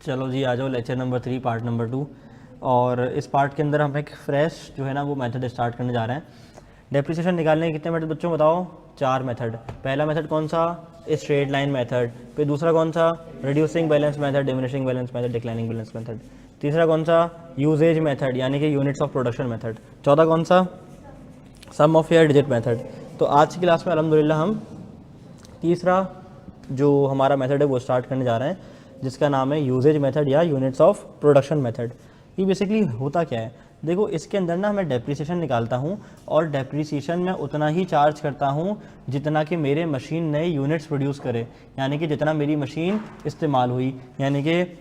चलो जी आ जाओ lecture number 3 part number 2। और इस पार्ट के अंदर हम एक फ्रेश जो है ना वो मेथड स्टार्ट करने जा रहे हैं। डेप्रिसिएशन निकालने के कितने मेथड बच्चों बताओ? 4 मेथड। पहला मेथड कौन सा? Straight line method. फिर दूसरा कौन सा? Reducing balance method, diminishing balance method, declining balance method. तीसरा कौन सा? यूजेज मेथड यानी कि यूनिट्स ऑफ प्रोडक्शन मेथड। चौथा कौन सा? सम ऑफ ईयर डिजिट मेथड। तो आज की क्लास में अल्हम्दुलिल्लाह हम तीसरा जो हमारा मेथड है वो स्टार्ट करने जा रहे हैं, जिसका नाम है यूजेज मेथड या यूनिट्स ऑफ प्रोडक्शन मेथड। ये बेसिकली होता क्या है? देखो, इसके अंदर ना मैं डेप्रिसिएशन निकालता हूँ और डेप्रिसिएशन में उतना ही चार्ज करता हूँ जितना कि मेरे मशीन नए यूनिट्स प्रोड्यूस करे, यानी कि जितना मेरी मशीन इस्तेमाल हुई। यानी कि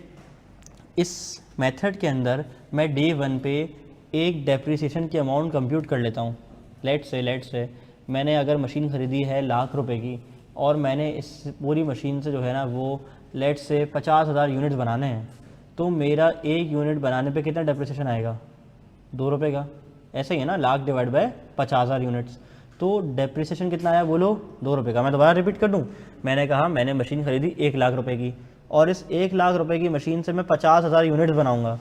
इस मेथड के अंदर मैं डे 1 पे एक डेप्रिसिएशन की अमाउंट कंप्यूट कर लेता हूँ। लेट्स से मैंने अगर मशीन ख़रीदी है ₹1,00,000 की और मैंने इस पूरी मशीन से जो है ना वो लेट्स से 50,000 यूनिट्स बनाने हैं, तो मेरा एक यूनिट बनाने पे कितना डेप्रिसिएशन आएगा? ₹2 का। ऐसे ही है ना, लाख डिवाइड बाय 50,000 यूनिट्स, तो डेप्रिसिएशन कितना आया बोलो? ₹2 का। मैं दोबारा रिपीट कर दूँ, मैंने कहा मैंने मशीन खरीदी ₹1,00,000 की और इस ₹1,00,000 की मशीन से मैं 50,000 यूनिट्स बनाऊँगा,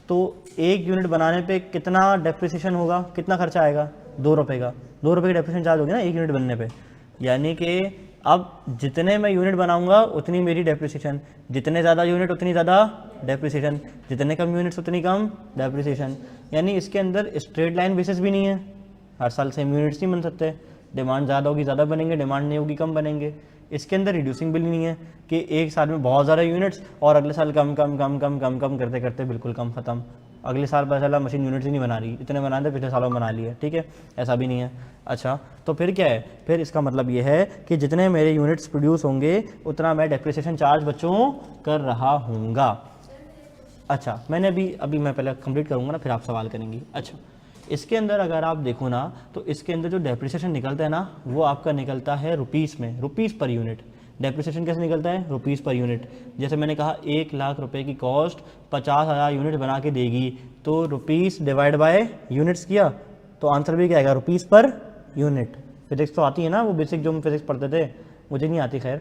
तो एक यूनिट बनाने पे कितना डेप्रिसिएशन होगा? कितना खर्चा आएगा? ₹2 का। ₹2 की डेप्रिसिएशन चार्ज होगी ना एक यूनिट बनने पे। यानी कि अब जितने मैं यूनिट बनाऊंगा उतनी मेरी डेप्रिसिएशन, जितने ज़्यादा यूनिट उतनी ज़्यादा डेप्रिसिएशन, जितने कम यूनिट्स उतनी कम डेप्रिसिएशन। यानी इसके अंदर स्ट्रेट लाइन बेसिस भी नहीं है, हर साल सेम यूनिट्स नहीं बन सकते। डिमांड ज़्यादा होगी ज़्यादा बनेंगे, डिमांड नहीं होगी कम बनेंगे। इसके अंदर रिड्यूसिंग बिल नहीं है कि एक साल में बहुत ज़्यादा यूनिट्स और अगले साल कम कम कम कम कम कम करते करते बिल्कुल कम ख़त्म। अगले साल पता चला मशीन यूनिट्स ही नहीं बना रही, इतने बना थे पिछले सालों में बना लिए। ठीक है, ऐसा भी नहीं है। अच्छा, तो फिर क्या है? फिर इसका मतलब ये है कि जितने मेरे यूनिट्स प्रोड्यूस होंगे उतना मैं डेप्रिसिएशन चार्ज बच्चों कर रहा हूँगा। अच्छा, मैंने अभी मैं पहले कंप्लीट करूँगा ना, फिर आप सवाल करेंगी। अच्छा, इसके अंदर अगर आप देखो ना तो इसके अंदर जो डेप्रिसिएशन निकलता है ना वो आपका निकलता है रुपीस में, रुपीस पर यूनिट। डेप्रिसिएशन कैसे निकलता है? Rupees per unit. जैसे मैंने कहा ₹1,00,000 की कॉस्ट 50,000 यूनिट बना के देगी, तो रुपीस डिवाइड बाय यूनिट्स किया तो आंसर भी क्या आएगा? Rupees per unit. फिजिक्स तो आती है ना, वो बेसिक जो हम फिजिक्स पढ़ते थे, मुझे नहीं आती, खैर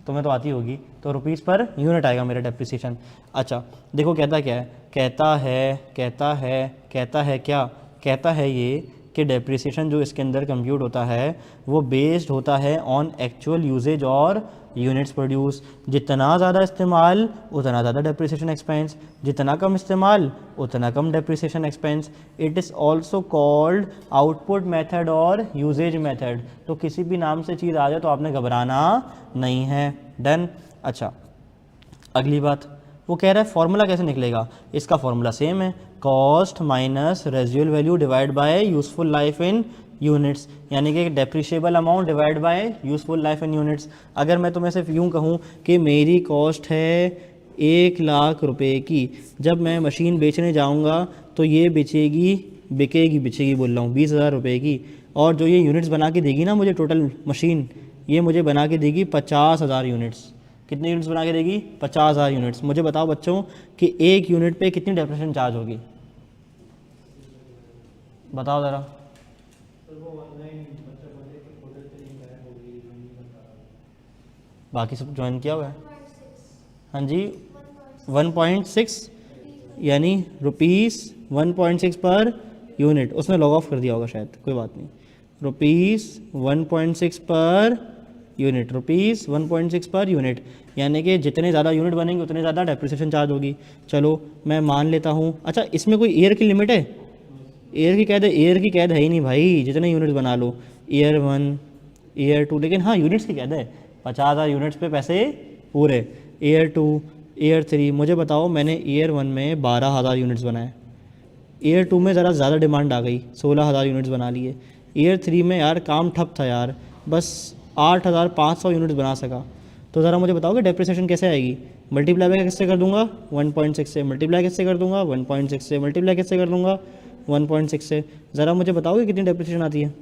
तुम्हें तो आती होगी। तो रुपीस पर यूनिट आएगा मेरा डेप्रिसिएशन। अच्छा देखो, कहता क्या है? कहता है ये कि डेप्रिसिएशन जो इसके अंदर कंप्यूट होता है वो बेस्ड होता है ऑन एक्चुअल यूजेज और यूनिट्स प्रोड्यूस। जितना ज़्यादा इस्तेमाल उतना ज़्यादा डेप्रिसिएशन एक्सपेंस, जितना कम इस्तेमाल उतना कम depreciation expense. It is also called output method और यूजेज मेथड। तो किसी भी नाम से चीज़ आ जाए तो आपने घबराना नहीं है। डन। अच्छा, अगली बात वो कह रहा है फॉर्मूला कैसे निकलेगा? इसका फॉर्मूला सेम है, cost minus residual value divide by useful life in units, यानी कि depreciable amount divide by useful life in units. अगर मैं तुम्हें सिर्फ यूँ कहूँ कि मेरी कॉस्ट है ₹1,00,000 की, जब मैं मशीन बेचने जाऊँगा तो ये बिकेगी बोल रहा हूँ ₹20,000 की, और जो ये यूनिट्स बना के देगी ना मुझे, टोटल मशीन ये मुझे बना के देगी 50,000 यूनिट्स। कितने यूनिट्स बना के देगी? 50,000 यूनिट्स। मुझे बताओ बच्चों कि एक यूनिट पे कितनी डेप्रिसिएशन चार्ज होगी? बताओ ज़रा। बाकी सब ज्वाइन किया हुआ है? हाँ जी, 1.6 यानी ₹1.6 पर यूनिट। उसने लॉग ऑफ कर दिया होगा शायद, कोई बात नहीं। ₹1.6 पर यूनिट, ₹1.6 पर यूनिट, यानी कि जितने ज़्यादा यूनिट बनेंगे उतने ज़्यादा डेप्रिसिएशन चार्ज होगी। चलो मैं मान लेता हूँ। अच्छा, इसमें कोई ईयर की लिमिट है? ईयर की कैद है? ईयर की कैद है ही नहीं भाई, जितने यूनिट्स बना लो, ईयर 1 ईयर 2, लेकिन हाँ यूनिट्स की कैद है, 50,000 यूनिट्स पे पैसे पूरे। ईयर 2 ईयर 3, मुझे बताओ मैंने ईयर 1 में 12,000 यूनिट्स बनाए, ईयर 2 में ज़रा ज़्यादा डिमांड आ गई, 16,000 यूनिट्स बना लिए। ईयर 3 में यार काम ठप था यार, बस 8,500 यूनिट्स बना सका। तो ज़रा मुझे बताओ कि डेप्रिसिएशन कैसे आएगी? मल्टीप्लाई मैं किससे कर दूंगा? 1.6 से। मल्टीप्लाई किससे कर दूंगा? 1.6 से। मल्टीप्लाई किससे कर दूंगा? 1.6 से। ज़रा मुझे बताओ कि कितनी डेप्रिसिएशन आती है?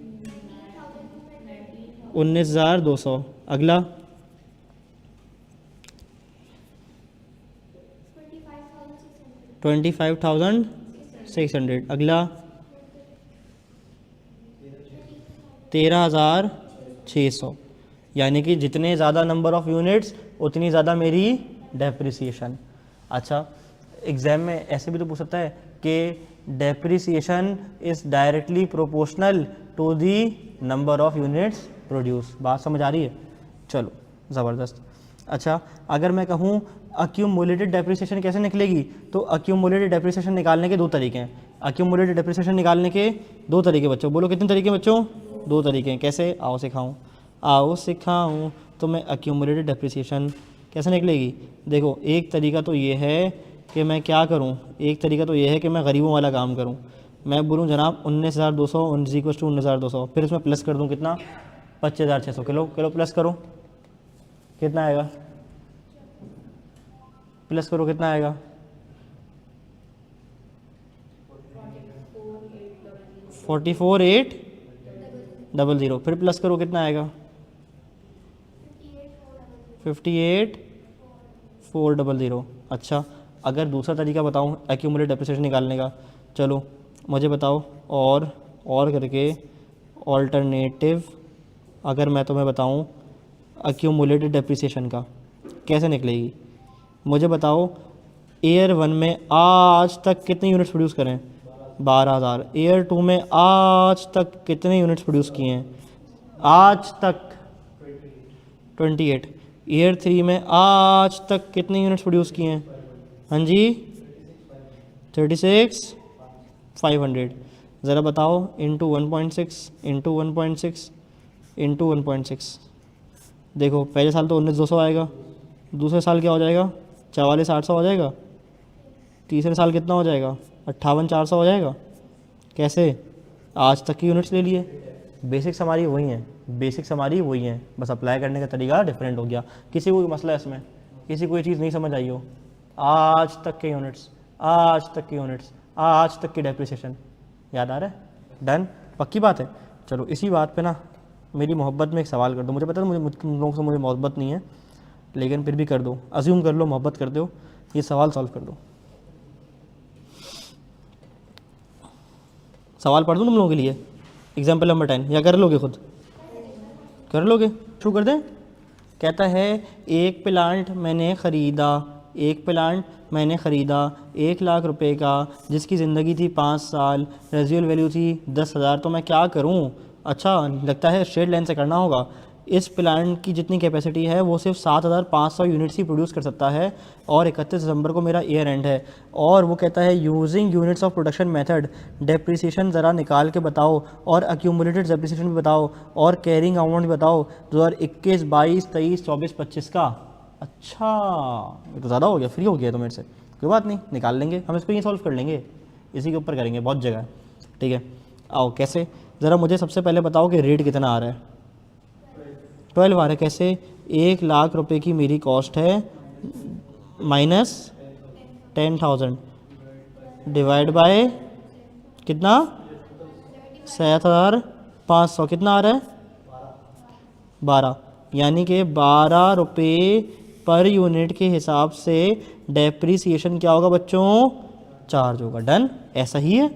19,200। अगला 25,600। अगला 13,600। यानी कि जितने ज़्यादा नंबर ऑफ़ यूनिट्स उतनी ज़्यादा मेरी डेप्रिसिएशन। अच्छा, एग्जाम में ऐसे भी तो पूछ सकता है कि depreciation is directly proportional to the number of units produce. बात समझ आ रही है? चलो ज़बरदस्त। अच्छा, अगर मैं कहूँ अक्यूमुलेटेड डेप्रिसिएशन कैसे निकलेगी, तो अक्यूमुलेटेड डेप्रिसिएशन निकालने के दो तरीके हैं। अक्यूमुलेटेड डेप्रिसिएशन निकालने के दो तरीके बच्चों, बोलो कितने तरीके बच्चों? दो तरीके हैं। कैसे? आओ सिखाऊं तो मैं अक्यूमुलेटेड डेप्रिसिएशन कैसे निकलेगी। देखो, एक तरीका तो ये है कि मैं क्या करूं, एक तरीका तो ये है कि मैं गरीबों वाला काम करूं। मैं बोलूं जनाब 19,200 19,200, फिर इसमें प्लस कर दूं कितना? 25,600। किलो प्लस करो, कितना आएगा? प्लस करो, कितना आएगा? 44,800। फिर प्लस करो, कितना आएगा? 58,400। अच्छा, अगर दूसरा तरीका बताऊं एक्यूमुलेटेड डेप्रिसिएशन निकालने का, चलो मुझे बताओ। और करके ऑल्टरनेटिव अगर मैं तुम्हें बताऊं एक्यूमुलेटेड डेप्रिसिएशन का कैसे निकलेगी, मुझे बताओ। ईयर 1 में आज तक कितने यूनिट्स प्रोड्यूस करें? 12,000। ईयर 2 में आज तक कितने यूनिट्स प्रोड्यूस किए हैं? आज तक 28। ईयर 3 में आज तक कितने यूनिट्स प्रोड्यूस किए हैं? हाँ जी, 36,500। ज़रा बताओ, इंटू 1.6 इंटू 1.6 इंटू 1.6। देखो, पहले साल तो 19,200 आएगा, दूसरे साल क्या हो जाएगा? 44,800 हो जाएगा, तीसरे साल कितना हो जाएगा? 58,400 हो जाएगा। कैसे? आज तक की यूनिट्स ले लिए। बेसिक्स हमारी वही हैं, बस अप्लाई करने का तरीका डिफरेंट हो गया। किसी को कोई मसला है इसमें? किसी को ये चीज़ नहीं समझ आई हो? आज तक के यूनिट्स, आज तक की डेप्रिसिएशन याद आ रहा है? डन, पक्की बात है। चलो इसी बात पे ना मेरी मोहब्बत में एक सवाल कर दो। मुझे पता है तुम लोगों से मुझे मोहब्बत नहीं है, लेकिन फिर भी कर दो, अज्यूम कर लो मोहब्बत करते हो। ये सवाल सॉल्व कर दो। सवाल पढ़ दूँ तुम लोगों के लिए? एग्जाम्पल नंबर 10, या कर लोगे खुद? कर लोगे? शुरू कर दें। कहता है एक प्लांट मैंने ख़रीदा 1,00,000 रुपए का, जिसकी ज़िंदगी थी 5 साल, रेजिडुअल वैल्यू थी 10,000। तो मैं क्या करूं? अच्छा, लगता है स्ट्रेट लाइन से करना होगा। इस प्लांट की जितनी कैपेसिटी है वो सिर्फ 7,500 यूनिट्स ही प्रोड्यूस कर सकता है, और 31 दिसंबर को मेरा ईयर एंड है। और वो कहता है using units of production method depreciation ज़रा निकाल के बताओ, और एक्यूमुलेटेड डेप्रिसिएशन भी बताओ, और कैरिंग अमाउंट भी बताओ 2021, 22, 23, 24, 25 का। अच्छा, ये तो ज़्यादा हो गया, फ्री हो गया तो मेरे से। कोई बात नहीं, निकाल लेंगे हम इसको, ये सॉल्व कर लेंगे, इसी के ऊपर करेंगे, बहुत जगह है। ठीक है, आओ कैसे, ज़रा मुझे सबसे पहले बताओ कि रेट कितना आ रहा है? 12 आ रहा है। कैसे? 1,00,000 रुपए की मेरी कॉस्ट है, माइनस 10,000 डिवाइड बाय कितना? 7,500। कितना आ रहा है? 12। यानी कि 12 रुपये पर यूनिट के हिसाब से डेप्रिसिएशन क्या होगा बच्चों? चार्ज होगा। डन, ऐसा ही है,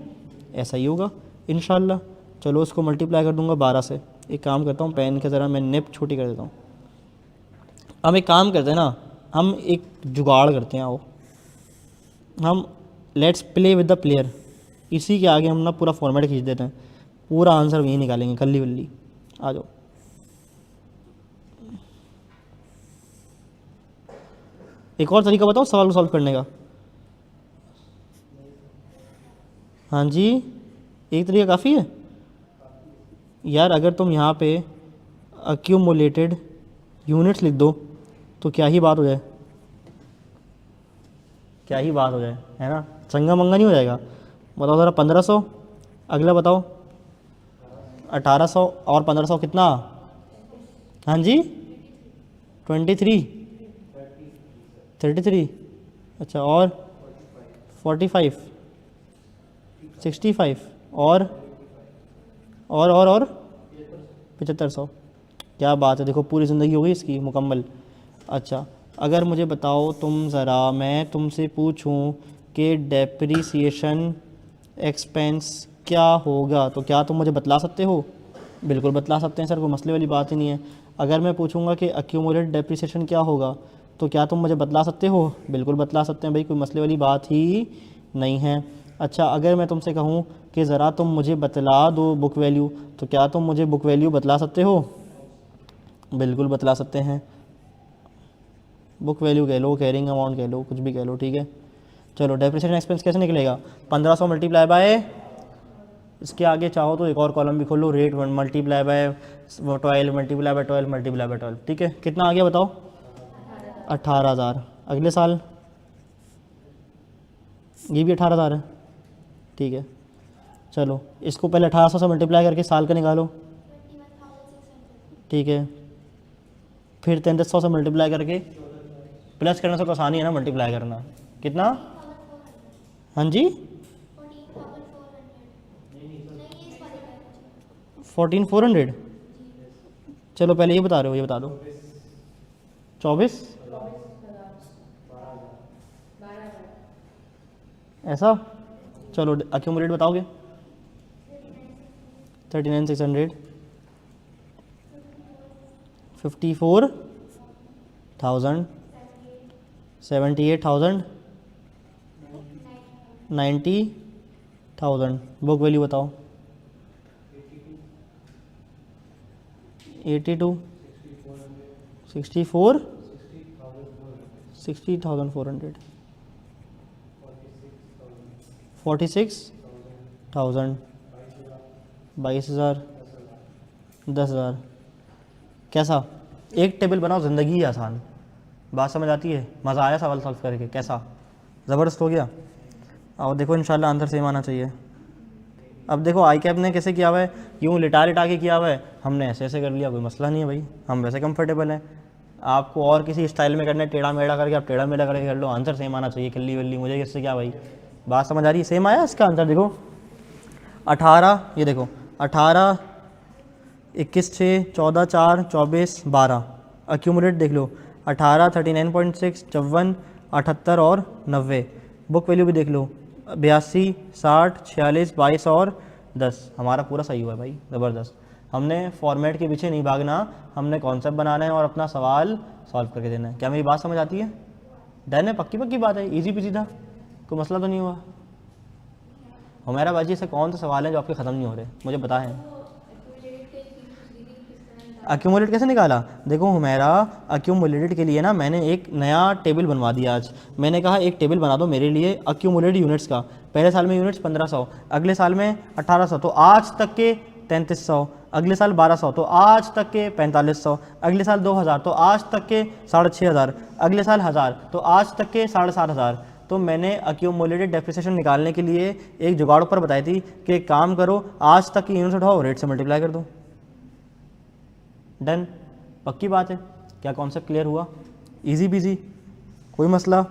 ऐसा ही होगा इंशाल्लाह। चलो इसको मल्टीप्लाई कर दूंगा 12 से। एक काम करता हूँ, पेन के ज़रा मैं निप छोटी कर देता हूँ। हम एक काम करते हैं ना, हम एक जुगाड़ करते हैं। आओ हम let's play with the player, इसी के आगे हम ना पूरा फॉर्मेट खींच देते हैं, पूरा आंसर वहीं निकालेंगे, कल्ली वल्ली। आ जाओ। एक और तरीका बताओ सवाल को सॉल्व करने का। हाँ जी, एक तरीका काफ़ी है यार। अगर तुम यहाँ पे अक्यूमुलेटेड यूनिट्स लिख दो तो क्या ही बात हो जाए, क्या ही बात हो जाए, है ना? चंगा मंगा नहीं हो जाएगा? बताओ ज़रा। 1500, अगला बताओ 1800, और 1500 कितना? हाँ जी, 33। अच्छा, और 45, 65, और 7500। क्या बात है, देखो पूरी ज़िंदगी हो गई इसकी मुकम्मल। अच्छा, अगर मुझे बताओ तुम ज़रा, मैं तुमसे पूछूं कि डेप्रिसिएशन एक्सपेंस क्या होगा, तो क्या तुम मुझे बतला सकते हो? बिल्कुल बतला सकते हैं सर, कोई मसले वाली बात ही नहीं है। अगर मैं पूछूंगा कि एक्यूमुलेटेड डेप्रिसिएशन क्या होगा, तो क्या तुम मुझे बतला सकते हो? बिल्कुल बतला सकते हैं भाई, कोई मसले वाली बात ही नहीं है। अच्छा, अगर मैं तुमसे कहूँ कि ज़रा तुम मुझे बतला दो बुक वैल्यू, तो क्या तुम मुझे बुक वैल्यू बतला सकते हो? बिल्कुल बतला सकते हैं। बुक वैल्यू कह लो, कैरिंग अमाउंट कह लो, कुछ भी कह लो, ठीक है। चलो डेप्रिसिएशन एक्सपेंस कैसे निकलेगा? 1500 मल्टीप्लाई बाय, इसके आगे चाहो तो एक और कॉलम भी खोल लो, rate multiply by 12 multiply by 12 multiply by 12, ठीक है। कितना आ गया बताओ? 18,000। अगले साल ये भी 18,000 है, ठीक है। चलो इसको पहले 1800 से मल्टीप्लाई करके साल का निकालो, ठीक है। फिर 3300 से मल्टीप्लाई करके, प्लस करने से तो आसानी है ना मल्टीप्लाई करना। कितना? हाँ जी, 14,400। चलो पहले ये बता रहे हो, ये बता दो। 24 ऐसा? चलो अक्यूमुलेट बताओगे? 39,600, 54,000, 78,000, 90,000। बुक वैल्यू बताओ? 82, 64, 60,400, 46,000, 22,000, 10,000। कैसा? एक टेबल बनाओ, ज़िंदगी ही आसान। बात समझ आती है? मज़ा आया सवाल सॉल्व करके? कैसा, ज़बरदस्त हो गया? और देखो इंशाल्लाह आंसर सेम आना चाहिए। अब देखो आई कैप ने कैसे किया हुआ है, यूँ लिटा लिटा के किया हुआ है, हमने ऐसे ऐसे कर लिया, कोई मसला नहीं है भाई, हम वैसे कंफर्टेबल हैं। आपको और किसी स्टाइल में करना है, टेढ़ा मेढ़ा करके आप टेढ़ा मेढ़ा करके कर लो, आंसर सेम आना चाहिए। खिल्ली वल्ली मुझे किससे क्या भाई, बात समझ आ रही है? सेम आया इसका आंसर। देखो 18, ये देखो 18, 21, 6, 14, 4, 24, 12। एक्यूमुलेट देख लो, 18, 39.6, 54, 78 और 90। बुक वैल्यू भी देख लो, 82, 60, 46, 22 और 10। हमारा पूरा सही हुआ है भाई, ज़बरदस्त। हमने फॉर्मेट के पीछे नहीं भागना, हमने कॉन्सेप्ट बनाना है और अपना सवाल सॉल्व करके देना है। क्या मेरी बात समझ आती है? डन है? पक्की पक्की बात है, इजी पीजी था, कोई मसला तो नहीं हुआ? हमारा बाजी ऐसे कौन से सवाल हैं जो आपके ख़त्म नहीं हो रहे, मुझे बताएं। एक्यूमुलेट कैसे निकाला? देखो हुमैरा, एक्यूमुलेटेड के लिए ना मैंने एक नया टेबल बनवा दिया आज। मैंने कहा एक टेबल बना दो मेरे लिए एक्यूमुलेटेड यूनिट्स का। पहले साल में यूनिट्स 1500, अगले साल में 1800, तो आज तक के 3300, अगले साल 1200, तो आज तक के 4500, अगले साल 2000, तो आज तक के 6,500, अगले साल 1000, तो आज तक के 7,500। तो मैंने एक्यूमुलेटेड डेप्रिसिएशन निकालने के लिए एक जुगाड़ पर बताई थी कि एक काम करो, आज तक की यूनिट्स उठाओ, रेट से मल्टीप्लाई कर दो। डन? पक्की बात है? क्या कॉन्सेप्ट क्लियर हुआ? इजी बिजी, कोई मसला,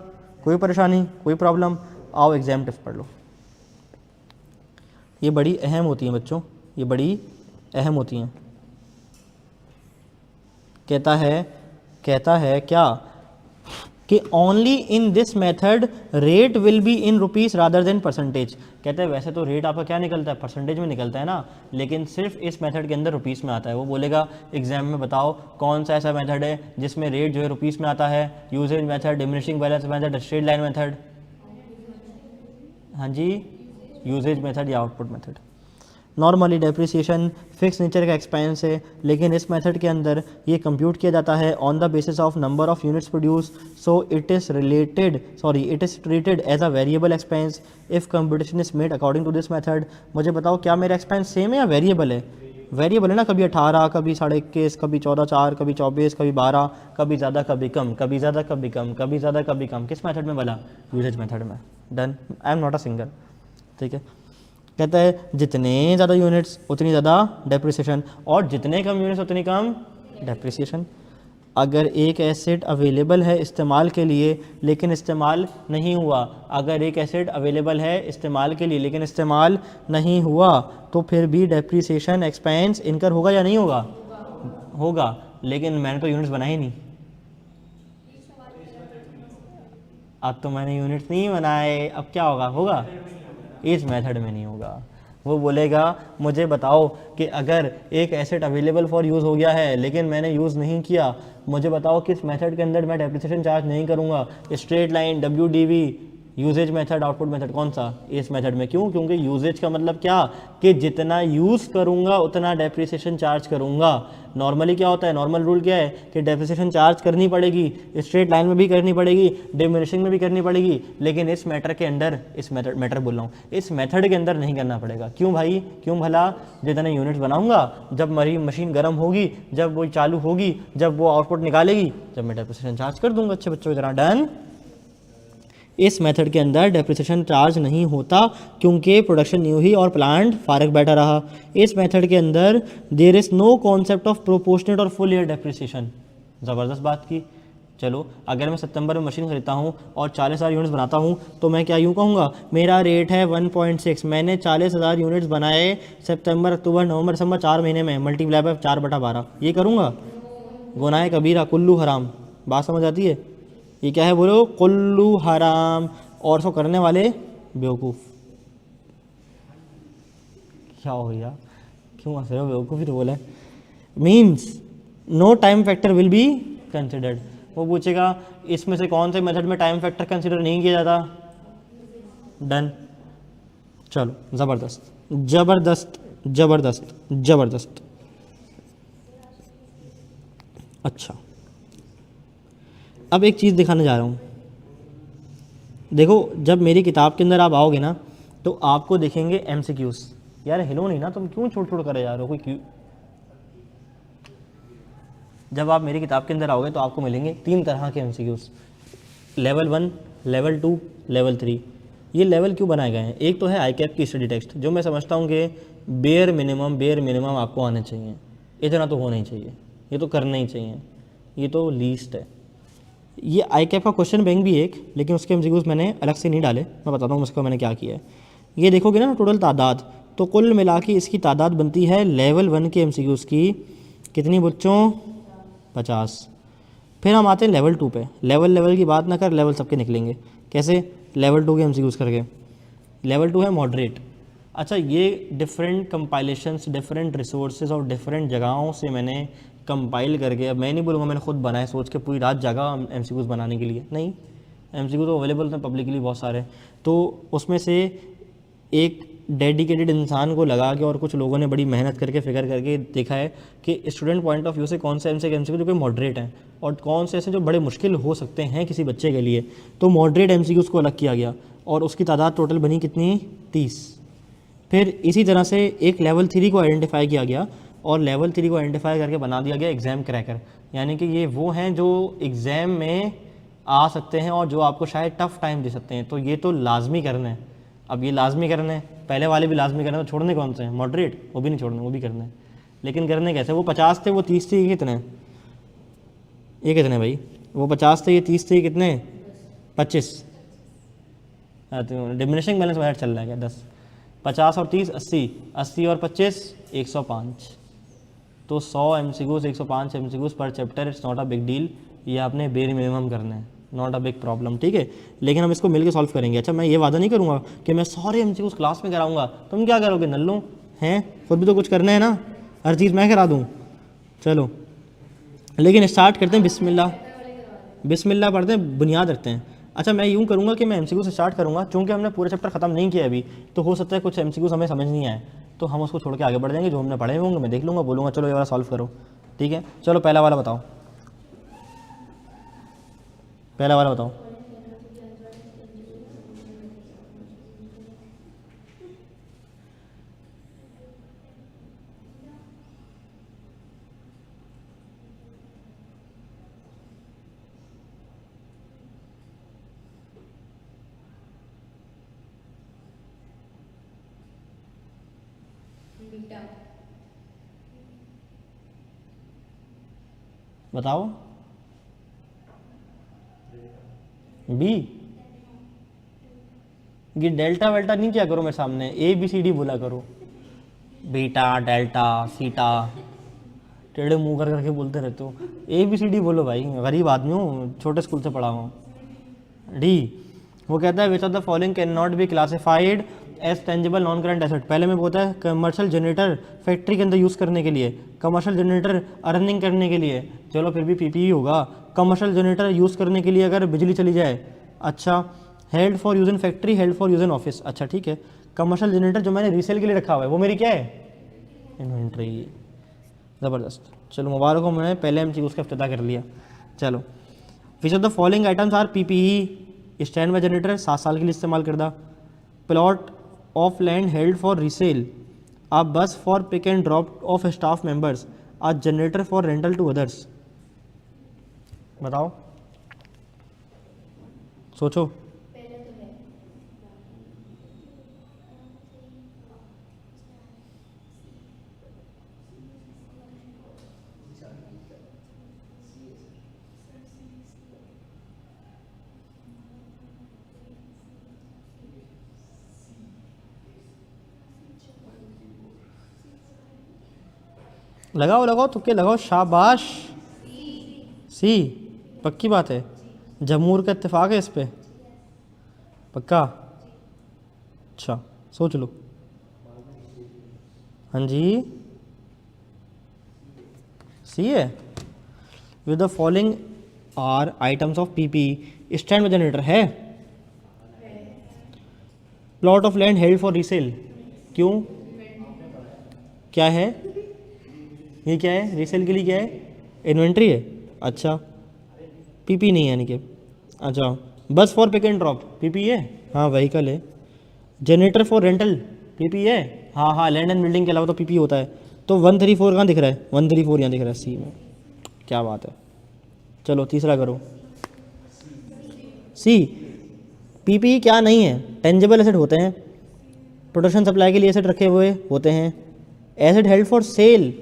कोई परेशानी, कोई प्रॉब्लम? आओ एग्जाम टिप्स पढ़ लो, ये बड़ी अहम होती हैं बच्चों, ये बड़ी अहम होती हैं। कहता है क्या कि only in this method rate will be in rupees rather than percentage. कहते हैं वैसे तो रेट आपका क्या निकलता है, परसेंटेज में निकलता है ना, लेकिन सिर्फ इस मेथड के अंदर रुपीज़ में आता है। वो बोलेगा एग्जाम में बताओ कौन सा ऐसा मेथड है जिसमें रेट जो है रुपीज़ में आता है? Usage method, diminishing balance method, straight line method. हाँ जी, यूजेज मेथड या output method. Normally depreciation fix nature का एक्सपेंस है, लेकिन इस मेथड के अंदर ये कंप्यूट किया जाता है on the basis of number of units produce, so it is treated as a variable expense if computation is made according to this method. मुझे बताओ क्या मेरा एक्सपेंस सेम है या वेरिएबल है? वेरिएबल है ना, कभी 18, कभी 21.5, कभी 14,4, कभी 24, कभी 12, कभी ज़्यादा कभी कम, कभी ज़्यादा कभी कम, कभी ज़्यादा कभी कम। किस मेथड में बोला? यूजेज मेथड में। Done? I am not a singer, ठीक है। कहता है जितने ज़्यादा यूनिट्स उतनी ज़्यादा डेप्रिसिएशन, और जितने कम यूनिट्स उतनी कम डेप्रिसिएशन। अगर एक एसेट अवेलेबल है इस्तेमाल के लिए लेकिन इस्तेमाल नहीं हुआ, अगर एक एसेट अवेलेबल है इस्तेमाल के लिए लेकिन इस्तेमाल नहीं हुआ, तो फिर भी डेप्रिसिएशन एक्सपेंस इनकर होगा या नहीं होगा? होगा। लेकिन मैंने तो यूनिट्स बनाए ही नहीं, अब तो मैंने यूनिट्स नहीं बनाए, अब क्या होगा? होगा? इस मेथड में नहीं होगा। वो बोलेगा मुझे बताओ कि अगर एक एसेट अवेलेबल फॉर यूज़ हो गया है लेकिन मैंने यूज़ नहीं किया, मुझे बताओ किस मेथड के अंदर मैं डेप्रिसिएशन चार्ज नहीं करूँगा। Straight line, WDV, usage method, output method, कौन सा? इस मेथड में। क्यों? क्योंकि यूजेज का मतलब क्या कि जितना यूज़ करूँगा उतना डेप्रिसिएशन चार्ज करूँगा। नॉर्मली क्या होता है, नॉर्मल रूल क्या है कि डेप्रिसिएशन चार्ज करनी पड़ेगी, स्ट्रेट लाइन में भी करनी पड़ेगी, डिमिनिशिंग में भी करनी पड़ेगी, लेकिन इस मैटर के अंदर, इस मैटर बोल रहा हूँ, इस मेथड के अंदर नहीं करना पड़ेगा। क्यों भाई? क्यों भला? जितने यूनिट्स बनाऊंगा, जब मेरी मशीन गर्म होगी, जब वो चालू होगी, जब वो आउटपुट निकालेगी, जब मैं डेप्रिसिएशन चार्ज कर दूंगा अच्छे बच्चों की तरह। डन। इस मेथड के अंदर डेप्रिसिएशन चार्ज नहीं होता क्योंकि प्रोडक्शन न्यू ही और प्लांट फारग बैठा रहा। इस मेथड के अंदर there is no concept of proportionate और फुल ईयर डेप्रिसिएशन। ज़बरदस्त बात की। चलो, अगर मैं सितंबर में मशीन खरीदता हूँ और 40,000 यूनिट्स बनाता हूँ तो मैं क्या यूँ कहूँगा मेरा रेट है 1.6, मैंने 40,000 यूनिट्स बनाए सितंबर, अक्टूबर, नवंबर, दिसंबर, 4 महीने में, मल्टीप्लाई बाय 4/12, ये करूँगा? गुनाह कबीरा, कुल्लू हराम। बात समझ आती है? ये क्या है बोलो? कुल्लू हराम। और सो करने वाले बेवकूफ़। क्या हो गया? क्यों हंस रहे हो? बेवकूफ़ ही तो बोला है। Means no time factor will be considered. वो पूछेगा इसमें से कौन से मेथड में टाइम फैक्टर कंसिडर नहीं किया जाता। डन। चलो, ज़बरदस्त ज़बरदस्त ज़बरदस्त ज़बरदस्त। अच्छा, अब एक चीज़ दिखाने जा रहा हूँ। देखो, जब मेरी किताब के अंदर आप आओगे ना तो आपको देखेंगे MCQs। यार हिलो नहीं ना, तुम क्यों छोड़ करे जा रहे हो? कोई क्यों? जब आप मेरी किताब के अंदर आओगे तो आपको मिलेंगे 3 तरह के MCQs, लेवल 1, लेवल 2, लेवल 3। ये लेवल क्यों बनाए गए हैं? एक तो है ICAP की स्टडी टेक्स्ट, जो मैं समझता हूँ कि बेयर मिनिमम आपको आने चाहिए, इतना तो होना ही चाहिए, ये तो करना ही चाहिए, ये तो लीस्ट है। ये ICAP का क्वेश्चन बैंक भी एक, लेकिन उसके MCQs मैंने अलग से नहीं डाले, मैं बताता हूँ उसका मैंने क्या किया है। ये देखोगे ना टोटल तादाद, तो कुल मिला के इसकी तादाद बनती है लेवल 1 के MCQs की कितनी बच्चों? 50। फिर हम आते हैं लेवल 2 पे। लेवल की बात ना कर, लेवल सबके निकलेंगे। कैसे? लेवल 2 के MCQs करके। लेवल 2 है मॉडरेट। अच्छा, ये डिफरेंट कंपाइलेशंस, डिफरेंट रिसोर्सेज और डिफरेंट जगहों से मैंने कंपाइल करके, अब मैं नहीं बोलूँगा मैंने खुद बनाए सोच के पूरी रात जागा MCQs बनाने के लिए, नहीं, MCQ तो अवेलेबल थे पब्लिकली बहुत सारे। तो उसमें से एक डेडिकेटेड इंसान को लगा के और कुछ लोगों ने बड़ी मेहनत करके फिगर करके देखा है कि स्टूडेंट पॉइंट ऑफ व्यू से कौन से MCQ जो कि मॉडरेट हैं और कौन से ऐसे जो बड़े मुश्किल हो सकते हैं किसी बच्चे के लिए। तो मॉडरेट MCQs को अलग किया गया और उसकी तादाद टोटल बनी कितनी? 30। फिर इसी तरह से एक लेवल 3 को आइडेंटिफाई किया गया और लेवल 3 को आइडेंटिफाई करके बना दिया गया एग्ज़ाम क्रैकर, यानी कि ये वो हैं जो एग्ज़ाम में आ सकते हैं और जो आपको शायद टफ टाइम दे सकते हैं। तो ये तो लाजमी करना है। अब ये लाजमी करना है, पहले वाले भी लाजमी करना है, तो छोड़ने कौन से हैं? मॉडरेट, वो भी नहीं छोड़ने, वो भी करना है। लेकिन करने कैसे? वो 50 थे, वो 30 थे, ये कितने? ये कितने भाई? वो 50 थे, ये 30 थे, ये कितने? 25। डिमिनिशिंग बैलेंस वायर चल रहा है क्या? 10, 50 और 30 80, 80 और 25 105। तो 100 MCQs, 105 MCQs पर chapter, it's not a big deal. ये आपने बेर मिनिमम करना है, नॉट अ बिग प्रॉब्लम, ठीक है। लेकिन हम इसको मिलकर सॉल्व करेंगे। अच्छा, मैं ये वादा नहीं करूँगा कि मैं सारे MCQs क्लास में कराऊंगा। तुम क्या करोगे नल्लू हैं? खुद भी तो कुछ करना है ना, हर चीज़ मैं करा दूँ। चलो, लेकिन स्टार्ट करते हैं। बिस्मिल्लाह पढ़ते हैं, बुनियाद रखते हैं। अच्छा, मैं यूँ करूँगा कि मैं MCQ से स्टार्ट करूँगा, चूँकि हमने पूरा चैप्टर ख़त्म नहीं किया अभी, तो हो सकता है कुछ MCQs हमें समझ नहीं आए, तो हम उसको छोड़ के आगे बढ़ जाएंगे। जो हमने पढ़े होंगे मैं देख लूँगा, बोलूँगा चलो ये वाला सॉल्व करो, ठीक है। चलो, पहला वाला बताओ, पहला वाला बताओ। बताओ। बी। ये डेल्टा वेल्टा नहीं किया करो मेरे सामने, ABCD बोला करो। बीटा, डेल्टा, सीटा, टेढ़े मुंह कर करके बोलते रहते हो। ABCD बोलो भाई, गरीब आदमी हूँ, छोटे स्कूल से पढ़ा हूँ। डी, वो कहता है which of the following can not be classified as tangible non current asset. पहले में बोलता है कमर्शियल जनरेटर फैक्ट्री के अंदर यूज़ करने के लिए, कमर्शियल जनरेटर अर्निंग करने के लिए, चलो फिर भी पीपीई होगा। कमर्शियल जनरेटर यूज़ करने के लिए अगर बिजली चली जाए, अच्छा held for use in factory, held for use in office, अच्छा ठीक है। कमर्शियल जनरेटर जो मैंने रीसेल के लिए रखा हुआ है वो मेरी क्या है, इन्वेंट्री। ज़बरदस्त, चलो मुबारक हो, मैंने पहले एमसीक्यू उसका इफ्तिताह कर लिया। चलो, which of the following items are PPE, stand by generator 7 साल के लिए इस्तेमाल करदा, plot of land held for resale, a bus for pick and drop of staff members, a generator for rental to others. बताओ, सोचो। लगाओ लगाओ, तुक्के लगाओ, शाबाश। सी, पक्की बात है, जमहूर का इत्तेफाक है इस पे, पक्का। अच्छा सोच लो। हाँ जी, सी है। With the following are items of PP, stand by generator है, plot of land held for resale, क्यों, क्या है ये, क्या है रीसेल के लिए, क्या है इन्वेंट्री है, अच्छा पीपी नहीं है यानी कि, अच्छा bus for pick and drop PP है, हाँ व्हीकल है। जनरेटर फॉर रेंटल पीपी है, हाँ हाँ, लैंड एंड बिल्डिंग के अलावा तो पीपी होता है। तो 134 कहाँ दिख रहा है, 134 यहाँ दिख रहा है सी में, क्या बात है। चलो तीसरा करो, सी। पीपी क्या नहीं है, टेंजिबल एसेट होते हैं, प्रोडक्शन सप्लाई के लिए एसेट रखे हुए होते हैं, asset held for sale,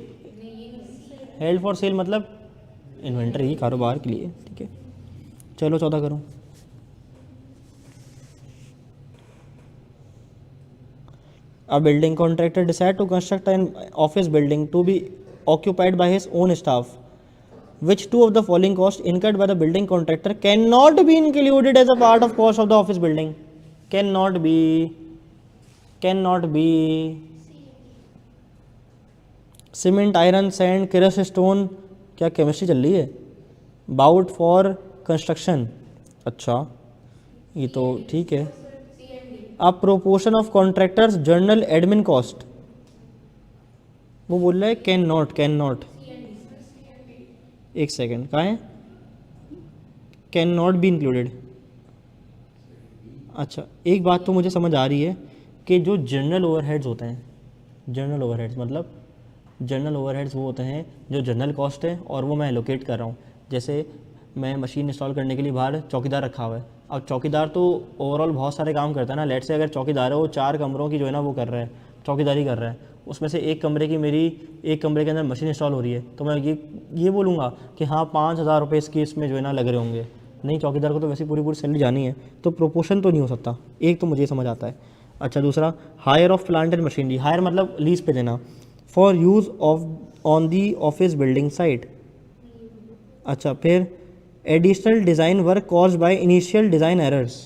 held for sale मतलब इन्वेंट्री, कारोबार के लिए, ठीक है। चलो 14 करो, a building contractor decide to construct an office building to be occupied by his own staff. Which two of the following costs incurred by the building contractor cannot be included as a part of cost of the office building? Cannot be cement, iron, sand, crush stone, क्या chemistry चल रही है, bought for construction, अच्छा ये तो ठीक है। A proportion of contractors journal admin cost, वो बोल रहा है कैन नॉट, एक सेकेंड, कहाँ है, कैन नॉट बी इंक्लूडेड। अच्छा एक बात तो मुझे समझ आ रही है कि जो जनरल ओवरहेड्स होते हैं, जनरल ओवरहेड्स मतलब, जनरल ओवरहेड्स वो होते हैं जो जनरल कॉस्ट है और वो मैं एलोकेट कर रहा हूँ। जैसे मैं मशीन इंस्टॉल करने के लिए बाहर चौकीदार रखा हुआ है, अब चौकीदार तो ओवरऑल बहुत सारे काम करता है ना। लेट से अगर चौकीदार है वो 4 कमरों की जो है ना वो कर रहा है, चौकीदारी कर रहा है, उसमें से एक कमरे की मेरी, एक कमरे के अंदर मशीन इंस्टॉल हो रही है, तो मैं ये बोलूँगा कि हाँ 5,000 रुपये इसकी इसमें जो है ना लग रहे होंगे, नहीं, चौकीदार को तो वैसे पूरी सैलरी जानी है, तो प्रोपोर्शन तो नहीं हो सकता। एक तो मुझे समझ आता है। अच्छा दूसरा, hire of plant and machinery, hire मतलब लीज पे देना, for use of on the office building site. अच्छा फिर additional design work cause by initial design errors,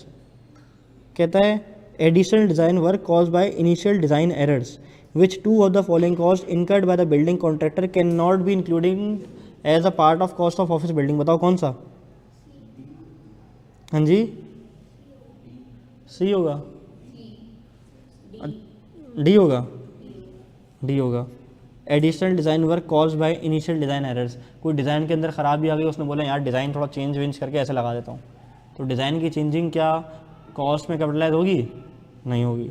कहता है additional design work cause by initial design errors, which two of the following cost incurred by the building contractor can not be including as a part of cost of office building. बताओ कौन सा, हाँ जी सी होगा, D होगा, D होगा। Additional design work cause by initial design errors, कोई design के अंदर ख़राबी आ गई, उसने बोला यार डिज़ाइन थोड़ा चेंज वेंज करके ऐसे लगा देता हूँ, तो डिज़ाइन की चेंजिंग क्या कॉस्ट में कैपिटलाइज होगी, नहीं होगी,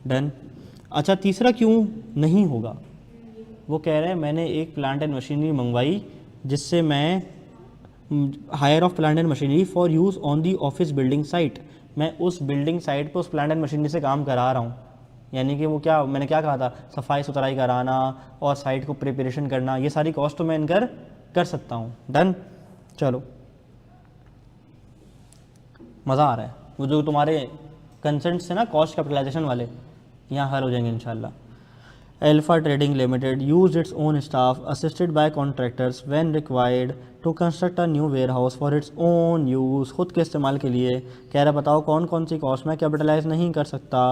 डन। अच्छा तीसरा क्यों नहीं होगा, वो कह रहे हैं मैंने एक प्लांट एंड मशीनरी मंगवाई जिससे मैं, hire of plant and machinery for use on the office building site, मैं उस बिल्डिंग साइट पर उस प्लांट एंड मशीनरी से काम करा रहा हूँ, यानी कि वो क्या, मैंने क्या कहा था, सफाई सुथराई कराना और साइट को प्रिपरेशन करना, ये सारी कॉस्ट तो मैं इनकर कर सकता हूँ, डन। चलो मज़ा आ रहा है, वो जो तुम्हारे कंसेंट्स है ना कॉस्ट कैपिटलाइजेशन वाले, यहाँ हल हो जाएंगे इंशाल्लाह। Alpha Trading Limited used its own staff assisted by contractors when required to construct a new warehouse for its own use, खुद के इस्तेमाल के लिए। कह रहा बताओ कौन कौन सी कॉस्ट में कैपिटलाइज नहीं कर सकता,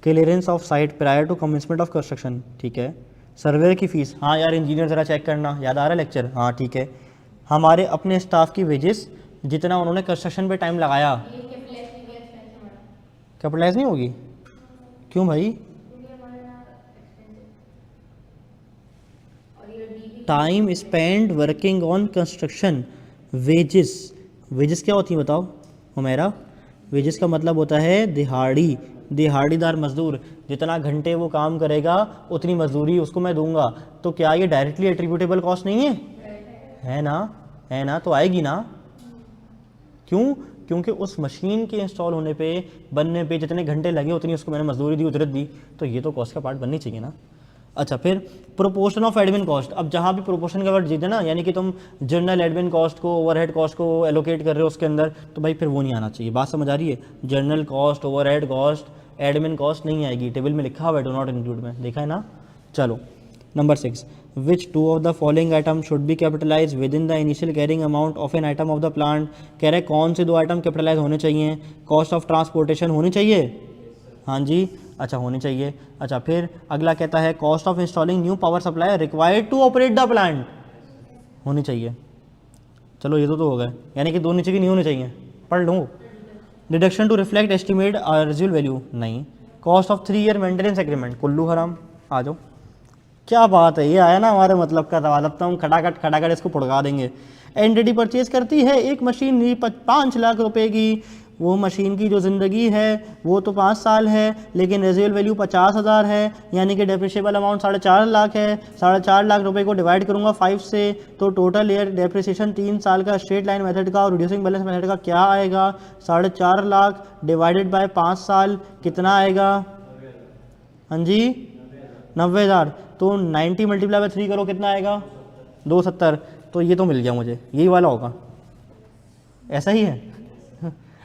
clearance of site prior to commencement of construction, ठीक है। सर्वेयर की फ़ीस, हाँ यार इंजीनियर ज़रा चेक करना, याद आ रहा है लेक्चर, हाँ ठीक है। हमारे अपने स्टाफ की वेजेस जितना उन्होंने कंस्ट्रक्शन पे टाइम लगाया, कैपिटलाइज नहीं होगी, क्यों भाई? Time spend working on construction, wages, wages क्या होती है बताओ हमारा? वेजेस का मतलब होता है दिहाड़ी, दिहाड़ीदार मजदूर, जितना घंटे वो काम करेगा उतनी मजदूरी उसको मैं दूंगा। तो क्या ये डायरेक्टली एट्रीब्यूटेबल कॉस्ट नहीं है? है ना, है ना, तो आएगी ना। क्यों? क्योंकि उस मशीन के इंस्टॉल होने पे, बनने पे जितने घंटे लगे उतनी उसको मैंने मजदूरी दी, उजरत दी, तो ये तो कॉस्ट का पार्ट बननी चाहिए ना। अच्छा, फिर प्रोपोर्शन ऑफ एडमिन कॉस्ट, अब जहाँ भी प्रोपोर्शन का वर्ड जीते ना, यानी कि तुम जनरल एडमिन कॉस्ट को, ओवरहेड कॉस्ट को एलोकेट कर रहे हो उसके अंदर, तो भाई फिर वो नहीं आना चाहिए। बात समझ आ रही है? General cost, overhead cost, admin cost नहीं आएगी, टेबल में लिखा हुआ है डू नॉट इंक्लूड में, देखा है ना। चलो number 6, which two of the following item should be capitalise within the initial carrying amount of an item of the plant. कह रहे कौन से दो आइटम कैपिटलाइज होने चाहिए? कॉस्ट ऑफ ट्रांसपोर्टेशन होनी चाहिए, हाँ जी, अच्छा होनी चाहिए। अच्छा, फिर अगला कहता है cost of installing new power supply required to operate the plant, होनी चाहिए। चलो ये तो हो गए, यानी कि दो नीचे की नहीं होनी चाहिए, पढ़ लूँ। Deduction to reflect estimate residual value, नहीं। Cost of 3 year maintenance agreement, कुल्लू हराम, आ जाओ। क्या बात है, ये आया ना हमारे मतलब का सवाल, अब तो हम खटाखट इसको पुड़का देंगे। एंटिटी परचेज करती है एक मशीन 5 लाख रुपए की, वो मशीन की जो ज़िंदगी है वो तो 5 साल है, लेकिन रेजिडुअल वैल्यू 50,000 है, यानी कि डेप्रिशिएबल अमाउंट 4.5 लाख है। 4.5 लाख रुपए को डिवाइड करूंगा 5 से, तो टोटल ईयर डेप्रिसिएशन 3 साल का स्ट्रेट लाइन मेथड का और रिड्यूसिंग बैलेंस मेथड का क्या आएगा? 4.5 लाख डिवाइडेड बाय 5 साल कितना आएगा? हाँ जी 90,000। तो 90 मल्टीप्लाई बाय 3 करो, कितना आएगा? 270। तो ये तो मिल गया मुझे, यही वाला होगा, ऐसा ही है।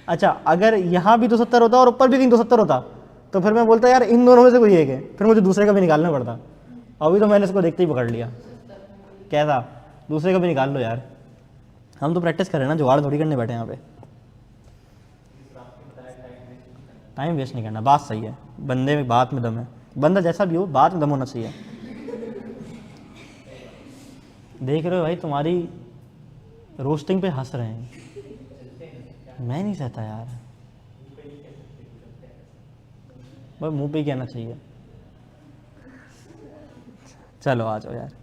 अच्छा, अगर यहाँ भी 270 होता और ऊपर भी कहीं 270 होता तो फिर मैं बोलता यार इन दोनों में से कोई एक है, फिर मुझे दूसरे का भी निकालना पड़ता। अभी तो मैंने इसको देखते ही पकड़ लिया। कैसा? दूसरे का भी निकाल लो यार, हम तो प्रैक्टिस कर रहे हैं ना, जुगाड़ थोड़ी करने बैठे यहाँ पे। टाइम वेस्ट नहीं करना, बात सही है, बंदे में बात में दम है, बंदा जैसा भी हो बात में दम होना चाहिए। देख रहे हो भाई तुम्हारी रोस्टिंग पे हंस रहे हैं, मैं नहीं सहता यार, बस मुंह पे ही कहना चाहिए। चलो आ जाओ यार।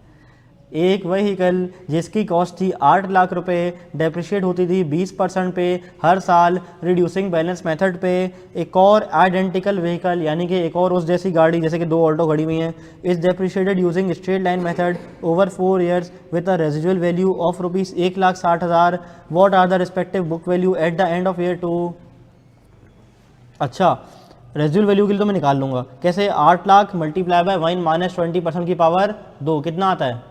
एक व्हीकल जिसकी कॉस्ट थी 8 लाख रुपए, डेप्रिशिएट होती थी 20% पे हर साल रिड्यूसिंग बैलेंस मेथड पे। एक और आइडेंटिकल व्हीकल, यानी कि एक और उस जैसी गाड़ी, जैसे कि 2 ऑल्टो खड़ी हुई हैं, is depreciated using straight line method over 4 years with a residual value of rupees 1,60,000। What are the respective book value at the end of year 2? अच्छा, रेजिडुअल वैल्यू के लिए तो मैं निकाल लूँगा, कैसे? 8 लाख मल्टीप्लाई बाय 1 माइनस 20% की पावर 2, कितना आता है?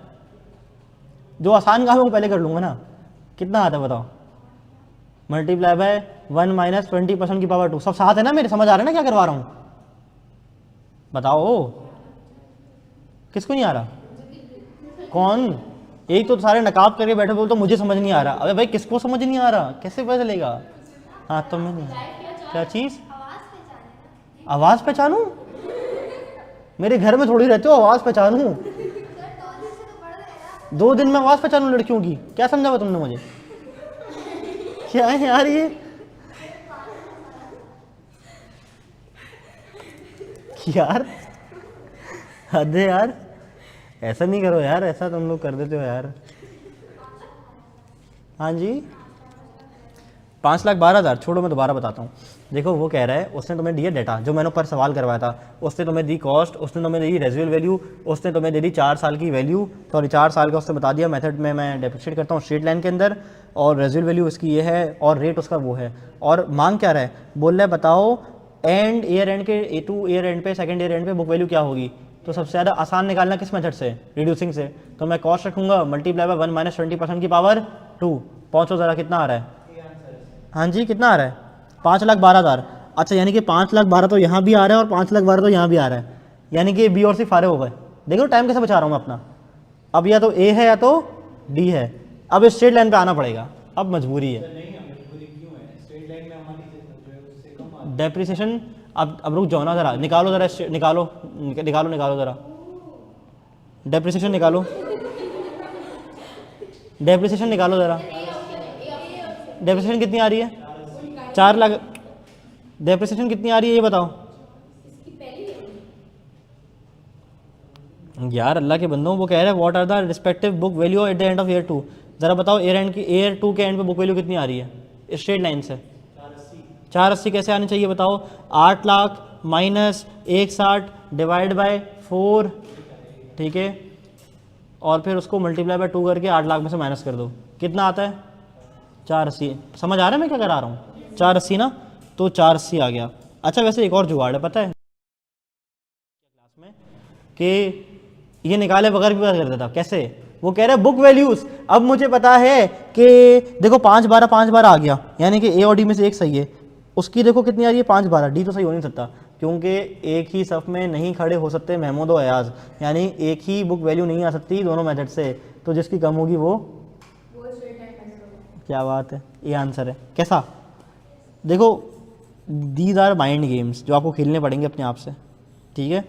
जो आसान काम है वो पहले कर लूँगा ना, कितना आता है बताओ? मल्टीप्लाई बाय 1 माइनस 20% की पावर 2, सब साथ है ना मेरे, समझ आ रहा है ना क्या करवा रहा हूँ? बताओ किसको नहीं आ रहा? कौन? एक तो सारे नकाब करके बैठे बोल तो मुझे समझ नहीं आ रहा। अबे भाई किसको समझ नहीं आ रहा, कैसे पता चलेगा? हाँ तो मैं नहीं, क्या चीज़? आवाज़ पहचानूँ? मेरे घर में थोड़ी रहते हो आवाज़ पहचानूँ? 2 दिन में आवाज़ पहचानूँ लड़कियों की? क्या समझा हुआ तुमने मुझे? क्या है यार ये? यार हद है यार, ऐसा नहीं करो यार, ऐसा तुम लोग कर देते हो यार। हाँ जी 5,12,000, छोड़ो मैं दोबारा बताता हूँ। देखो वो कह रहा है उसने तुम्हें दिया डाटा, जो मैंने ऊपर सवाल करवाया था, उसने तुम्हें दी कॉस्ट, उसने तुम्हें दी रेजिडुअल वैल्यू, उसने तुम्हें दे दी 4 साल की वैल्यू, सॉरी 4 साल का उसने बता दिया मेथड में मैं डेप्रिशिएट करता हूँ स्ट्रेट लाइन के अंदर, और रेजिडुअल वैल्यू उसकी ये है और रेट उसका वो है। और मांग क्या रहा है? बोल रहा है बताओ एंड ईयर एंड के A2 ईयर एंड पे, सेकंड ईयर एंड पे बुक वैल्यू क्या होगी? तो सबसे ज़्यादा आसान निकालना किस मेथड से? रिड्यूसिंग से। तो मैं कॉस्ट रखूँगा मल्टीप्लाई बाय 1 माइनस 20% की पावर 2। पहुँचो ज़रा, कितना आ रहा है? हाँ जी कितना आ रहा है? 5,12,000। अच्छा, यानी कि 5,12,000 तो यहाँ भी आ रहा है और 5,12,000 तो यहाँ भी आ रहा है, यानी कि बी और सी फारे हो गए। देखो टाइम कैसे बचा रहा हूँ मैं अपना। अब या तो ए है या तो डी है, अब स्ट्रेट लाइन पे आना पड़ेगा, अब मजबूरी है। डेप्रिसिएशन अब रुक जाओ ना ज़रा, निकालो ज़रा, निकालो निकालो निकालो ज़रा, डेप्रिसिएशन निकालो, डेप्रिसिएशन निकालो ज़रा। डेप्रिसिएशन कितनी आ रही है? 4 लाख। डेप्रिसिएशन कितनी आ रही है ये बताओ यार, अल्लाह के बंदों। वो कह रहे हैं what are the respective book value at the end of year 2। ज़रा बताओ ईयर 2 के एंड पे बुक वैल्यू कितनी आ रही है स्ट्रेट लाइन से? 480 कैसे आनी चाहिए बताओ? 8 लाख माइनस 160 डिवाइड बाय 4, ठीक है, और फिर उसको मल्टीप्लाई बाय 2 करके 8 लाख में से माइनस कर दो, कितना आता है? 480। समझ आ रहा है मैं क्या करा रहा हूँ? 480 ना, तो 480 आ गया। अच्छा वैसे एक और जुगाड़ है पता है क्लास में, कि ये निकाले बगैर भी पता कर देता। कैसे? वो कह रहे हैं बुक वैल्यूज। अब मुझे पता है कि देखो 5 12 5 12 आ गया, यानी कि ए और डी में से एक सही है। उसकी देखो कितनी आ रही है? 5 12। डी तो सही हो नहीं सकता क्योंकि एक ही सफ में नहीं खड़े हो सकते महमूद और अयाज, यानी एक ही बुक वैल्यू नहीं आ सकती दोनों मेथड से, तो जिसकी कम होगी वो क्या बात है, ये आंसर है। कैसा? देखो दीज आर माइंड गेम्स जो आपको खेलने पड़ेंगे अपने आप से, ठीक है।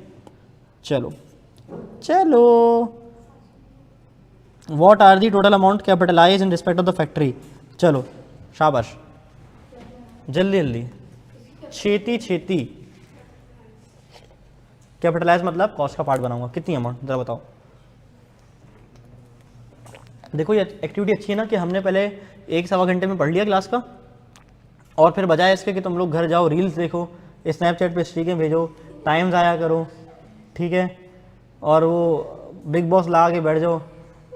चलो चलो, what are the total amount capitalise in respect of the factory? चलो शाबाश, जल्दी जल्दी, छेती छेती। कैपिटलाइज मतलब कॉस्ट का पार्ट बनाऊंगा। कितनी अमाउंट जरा बताओ। देखो ये एक्टिविटी अच्छी है ना कि हमने पहले 1-1.25 घंटे में पढ़ लिया क्लास का, और फिर बजाय इसके कि तुम लोग घर जाओ रील्स देखो, स्नैपचैट पे स्ट्रीकें भेजो, टाइम ज़ाया करो, ठीक है, और वो बिग बॉस ला के बैठ जाओ,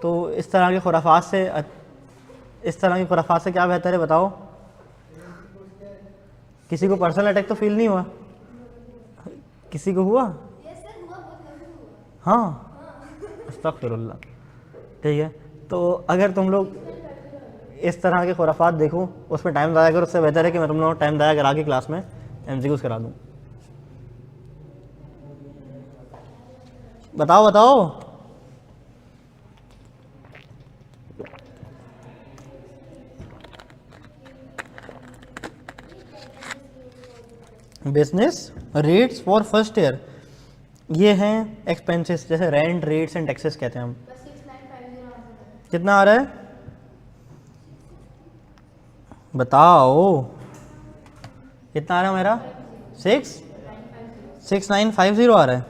तो इस तरह के खुराफात से क्या बेहतर है बताओ? किसी को पर्सनल अटैक तो फील नहीं हुआ? किसी को हुआ? हाँ, अस्तगफिरुल्लाह, ठीक है। तो अगर तुम लोग इस तरह के खुराफात देखो, उसमें टाइम ज़ाया करो, उससे बेहतर है कि मैं तुम लोग टाइम ज़ाया करा के क्लास में MCQs करा दूँ। बताओ बताओ। Business rates for first year, ये हैं एक्सपेंसेस, जैसे रेंट, रेट्स एंड टैक्सेस कहते हैं हम। कितना आ रहा है बताओ? कितना आ रहा है मेरा? 6950 आ रहा है,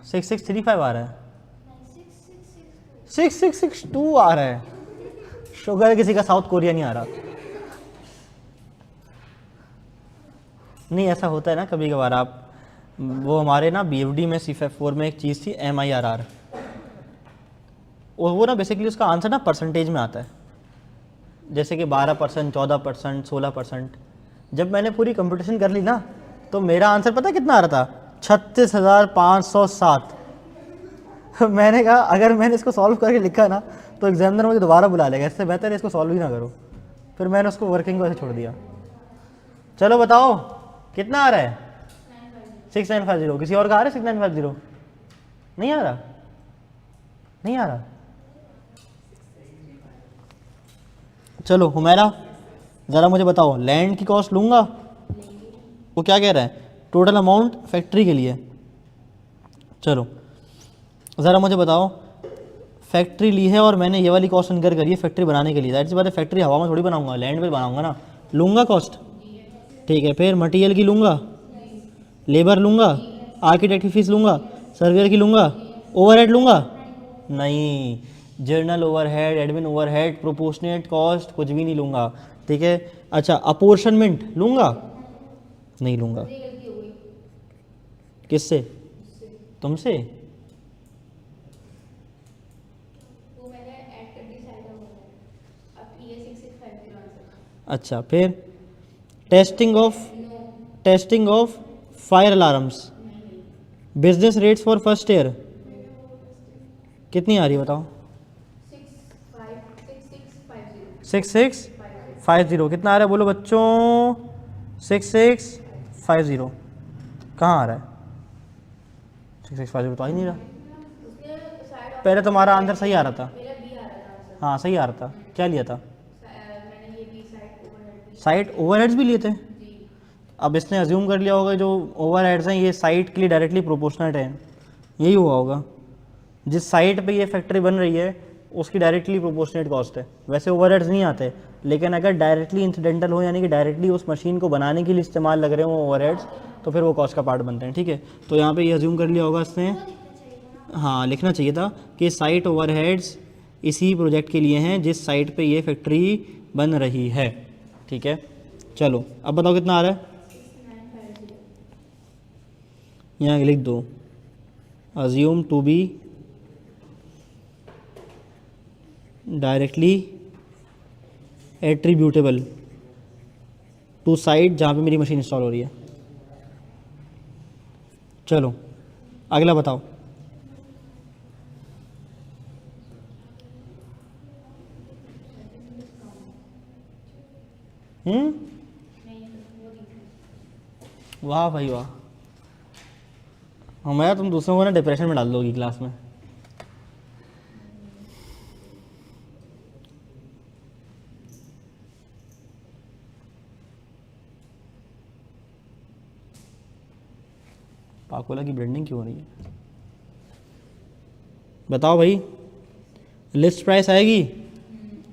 6635 आ रहा है, 6662 आ रहा है। शुगर किसी का साउथ कोरिया नहीं आ रहा। नहीं ऐसा होता है ना कभी कभार। आप वो हमारे ना BFD में CFF4 में एक चीज़ थी MIRR, और वो ना बेसिकली उसका आंसर ना परसेंटेज में आता है, जैसे कि 12%, 14%, 16%। जब मैंने पूरी कंपटीशन कर ली ना, तो मेरा आंसर पता कितना आ रहा था? 36,507। मैंने कहा अगर मैंने इसको सॉल्व करके लिखा ना तो एग्जामिनर मुझे दोबारा बुला लेगा, इससे बेहतर है इसको सॉल्व ही ना करो। फिर मैंने उसको वर्किंग वैसे छोड़ दिया। चलो बताओ कितना आ रहा है? 6950। किसी और का आ रहा है 6950? नहीं आ रहा, नहीं आ रहा। चलो हुमैरा ज़रा मुझे बताओ, लैंड की कॉस्ट लूँगा? वो क्या कह रहा है? टोटल अमाउंट फैक्ट्री के लिए। चलो ज़रा मुझे बताओ, फैक्ट्री ली है और मैंने ये वाली कॉस्ट इनकर करी है फैक्ट्री बनाने के लिए। ज़ाहिर सी बात है फैक्ट्री हवा में थोड़ी बनाऊंगा, लैंड पे बनाऊंगा ना, लूँगा कॉस्ट, ठीक है। फिर मटेरियल की लूँगा, लेबर लूँगा, आर्किटेक्ट की फीस लूँगा, सर्वेयर की लूँगा, ओवरहेड लूँगा? नहीं, journal overhead, admin overhead, proportionate cost कुछ भी नहीं लूँगा, ठीक है। अच्छा अपोर्शनमेंट लूँगा? नहीं लूँगा। किससे? तुमसे? अच्छा फिर testing of fire alarms, business rates for first year कितनी आ रही है बताओ? 6650। कितना आ रहा है बोलो बच्चों? 6650 कहाँ आ रहा है? 6650 तो आ ही नहीं रहा। पहले तुम्हारा आंसर सही आ रहा था। हाँ सही आ रहा था। क्या लिया था? साइट ओवरहेड्स भी लिए थे। अब इसने अज्यूम कर लिया होगा जो ओवरहेड्स हैं ये साइट के लिए डायरेक्टली प्रोपोर्शनल है, यही हुआ होगा। जिस साइट पे ये फैक्ट्री बन रही है उसकी डायरेक्टली प्रोपोर्शनेट कॉस्ट है। वैसे ओवरहेड्स नहीं आते, लेकिन अगर डायरेक्टली इंसिडेंटल हो यानी कि डायरेक्टली उस मशीन को बनाने के लिए इस्तेमाल लग रहे हो ओवरहेड्स, तो फिर वो कॉस्ट का पार्ट बनते हैं। ठीक है, तो यहाँ पे ये अज्यूम कर लिया होगा इसने, हाँ लिखना चाहिए था कि साइट ओवरहेड्स इसी प्रोजेक्ट के लिए हैं जिस साइट पे ये फैक्ट्री बन रही है। ठीक है, चलो अब बताओ कितना आ रहा है। यहाँ लिख दो assume to be directly attributable to site जहाँ पे मेरी मशीन इंस्टॉल हो रही है। चलो अगला बताओ। वाह भाई वाह, हमारा तुम दूसरों को ना डिप्रेशन में डाल दोगी क्लास में। पाकोला की ब्रांडिंग क्यों हो रही है बताओ भाई। लिस्ट प्राइस आएगी,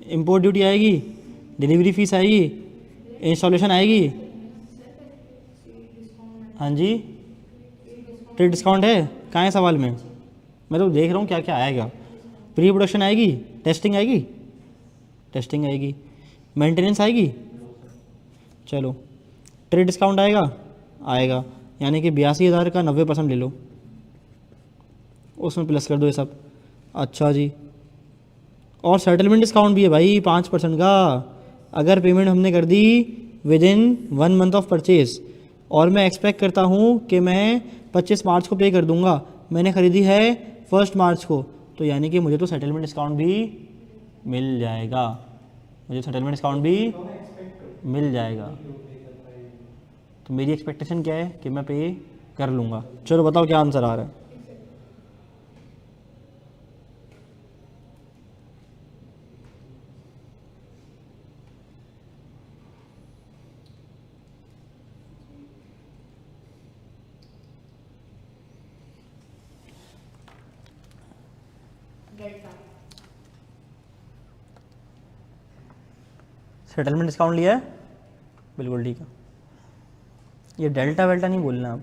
इंपोर्ट ड्यूटी आएगी, डिलीवरी फीस आएगी, इंस्टॉलेशन आएगी, हाँ जी ट्रेड डिस्काउंट है कहाँ है सवाल में, मैं तो देख रहा हूँ क्या क्या आएगा। प्री प्रोडक्शन आएगी, टेस्टिंग आएगी, टेस्टिंग आएगी, मेंटेनेंस आएगी, चलो ट्रेड डिस्काउंट आएगा, आएगा यानी कि 82,000 का 90% ले लो, उसमें प्लस कर दो ये सब। अच्छा जी, और सेटलमेंट डिस्काउंट भी है भाई 5% का, अगर पेमेंट हमने कर दी within 1 month of purchase और मैं एक्सपेक्ट करता हूँ कि मैं 25 मार्च को पे कर दूंगा, मैंने ख़रीदी है 1 मार्च को, तो यानी कि मुझे तो सेटलमेंट डिस्काउंट भी मिल जाएगा, मुझे सेटलमेंट डिस्काउंट भी मिल जाएगा। तो मेरी एक्सपेक्टेशन क्या है कि मैं पे कर लूँगा। चलो बताओ क्या आंसर आ रहा है। सेटलमेंट डिस्काउंट लिया है, बिल्कुल ठीक है। ये डेल्टा वेल्टा नहीं बोलना, आप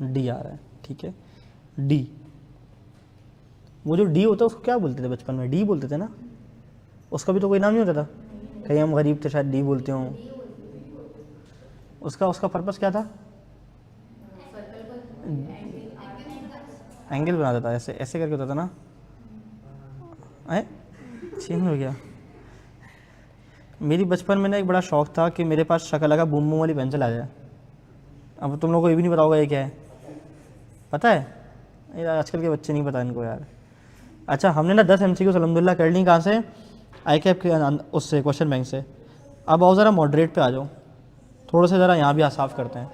डी आ रहा है, ठीक है डी। वो जो डी होता है उसको क्या बोलते थे बचपन में, डी बोलते थे ना, उसका भी तो कोई नाम नहीं होता था, कहीं हम गरीब थे शायद डी बोलते हों। उसका उसका पर्पस क्या था, एंगल बनाता था, ऐसे ऐसे करके होता था ना, चेंज हो गया। मेरी बचपन में ना एक बड़ा शौक था कि मेरे पास शक्ल का बूम बूम वाली पेंसिल आ जाए। अब तुम लोगों को ये भी नहीं पता होगा ये क्या है, पता है यार आजकल के बच्चे नहीं पता इनको यार। अच्छा हमने ना 10 MCQ अल्हम्दुलिल्लाह कर ली, कहाँ से, आई कैप के उससे क्वेश्चन बैंक से। अब आओ ज़रा मॉडरेट पे आ जाओ, थोड़ा सा ज़रा यहाँ भी साफ करते हैं।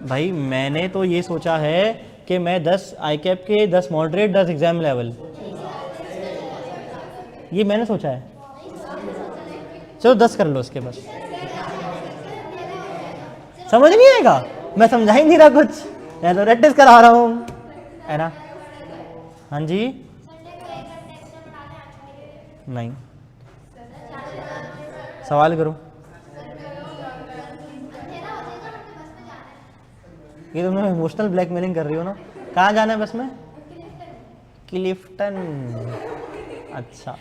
भाई मैंने तो ये सोचा है कि मैं 10 आई कैप के, 10 मॉडरेट, 10 एग्ज़ाम लेवल, ये मैंने सोचा है। चलो 10 कर लो इसके, बस समझ नहीं आएगा, मैं समझा ही नहीं रहा कुछ, मैं तो प्रैक्टिस करा रहा हूँ, है ना। हाँ जी नहीं, सवाल करो। ये तुमने इमोशनल ब्लैकमेलिंग कर रही हो ना। कहाँ जाना है बस में, क्लिफ्टन, अच्छा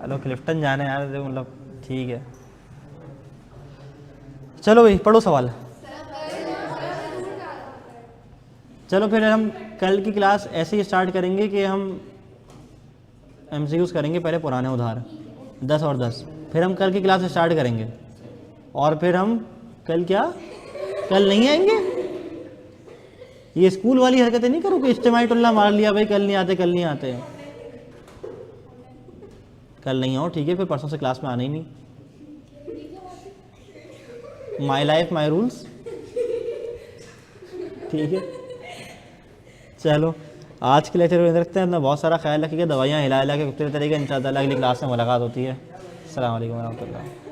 हेलो क्लिफ्टन जाना है यार, मतलब ठीक है। चलो भाई पढ़ो सवाल। चलो फिर हम कल की क्लास ऐसे ही स्टार्ट करेंगे कि हम MCQs करेंगे, पहले पुराने उधार 10 और 10, फिर हम कल की क्लास स्टार्ट करेंगे, और फिर हम कल क्या, कल नहीं आएंगे। ये स्कूल वाली हरकतें नहीं करो कि इज्तिमाई टुल्ला मार लिया भाई कल नहीं आते, कल नहीं आते, कल नहीं आओ ठीक है, फिर परसों से क्लास में आना ही नहीं। माई लाइफ माई रूल्स, ठीक है। चलो आज के लेक्चर में रखते हैं अपना, बहुत सारा ख्याल रखिएगा, दवाइयाँ हिला हिला के कुत्ते तरीके, इंशाअल्लाह अगली क्लास में मुलाकात होती है। अस्सलाम वालेकुम वरहमतुल्लाह।